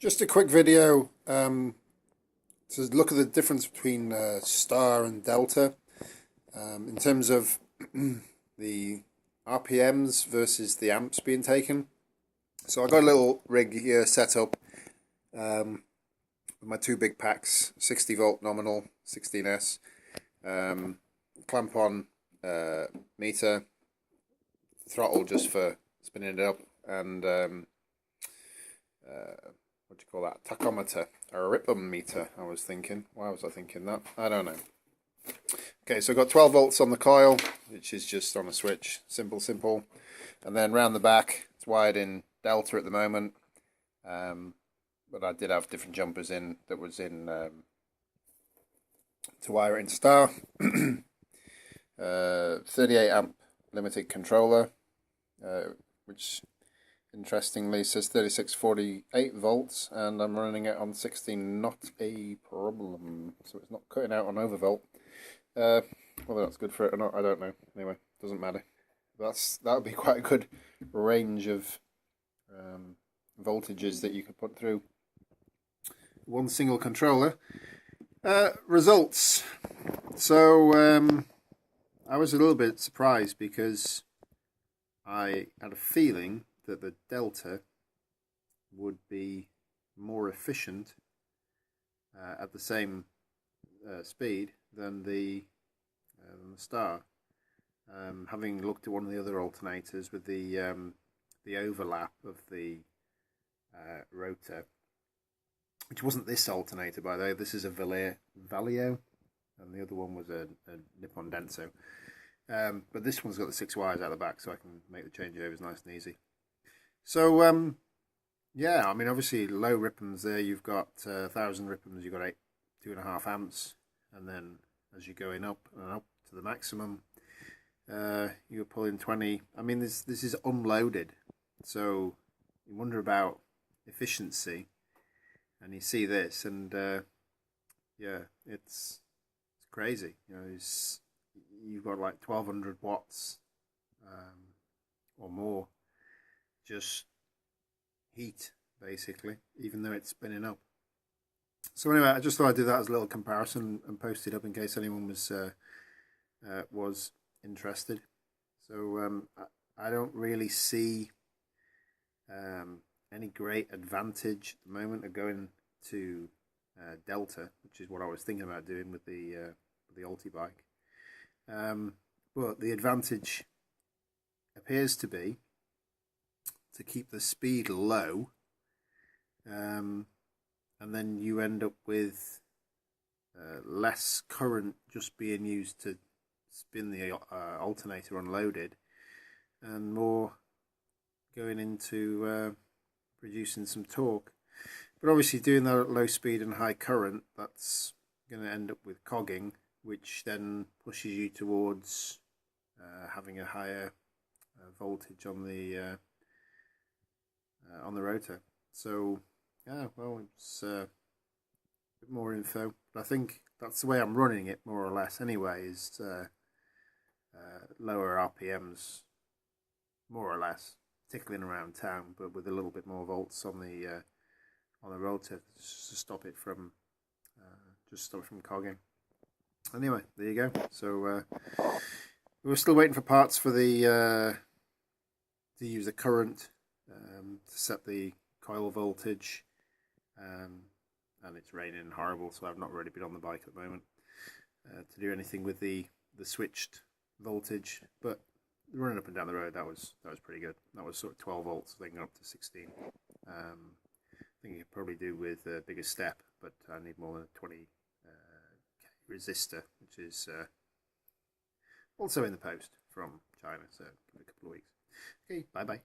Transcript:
Just a quick video to look at the difference between star and delta in terms of the RPMs versus the amps being taken. So I got a little rig here set up with my two big packs, 60 volt nominal 16S, clamp on meter, throttle just for spinning it up, and what do you call that? Tachometer or a ripon meter. I was thinking. Why was I thinking that? I don't know. Okay, so I've got 12 volts on the coil, which is just on a switch. Simple. And then round the back, it's wired in delta at the moment. But I did have different jumpers in that was in to wire it in star. 38 amp limited controller, which interestingly says 3648 volts, and I'm running it on 16, not a problem, so it's not cutting out on overvolt. Whether that's good for it or not, I don't know. Anyway, doesn't matter. That would be quite a good range of voltages that you could put through one single controller. Results. So I was a little bit surprised because I had a feeling that the delta would be more efficient at the same speed than the star. Having looked at one of the other alternators with the overlap of the rotor, which wasn't this alternator by the way, this is a Valio, and the other one was a Nippon Denso. But this one's got the 6 wires out the back, so I can make the changeovers nice and easy. So yeah, I mean, obviously low ripons there, you've got 1000 ripons, you've got 2.5 amps, and then as you're going up and up to the maximum, you're pulling 20. I mean, this is unloaded, so you wonder about efficiency, and you see this, and yeah, it's crazy. You know, you've got like 1200 watts or more just heat, basically, even though it's spinning up. So anyway, I just thought I'd do that as a little comparison and post it up in case anyone was interested. So I don't really see any great advantage at the moment of going to delta, which is what I was thinking about doing with the Alti bike. But the advantage appears to be to keep the speed low, and then you end up with less current just being used to spin the alternator unloaded, and more going into producing some torque. But obviously doing that at low speed and high current, that's going to end up with cogging, which then pushes you towards having a higher voltage on the rotor. So yeah, well, it's a bit more info, but I think that's the way I'm running it more or less anyway, is lower RPMs, more or less, tickling around town, but with a little bit more volts on the rotor just to stop it from cogging. Anyway, there you go. So we're still waiting for parts for the to use the current to set the coil voltage, and it's raining horrible, so I've not really been on the bike at the moment to do anything with the switched voltage. But running up and down the road, that was pretty good. That was sort of 12 volts, then going up to 16. I think you could probably do with a bigger step, but I need more than a 20 K resistor, which is also in the post from China, so give it a couple of weeks. Okay, bye bye.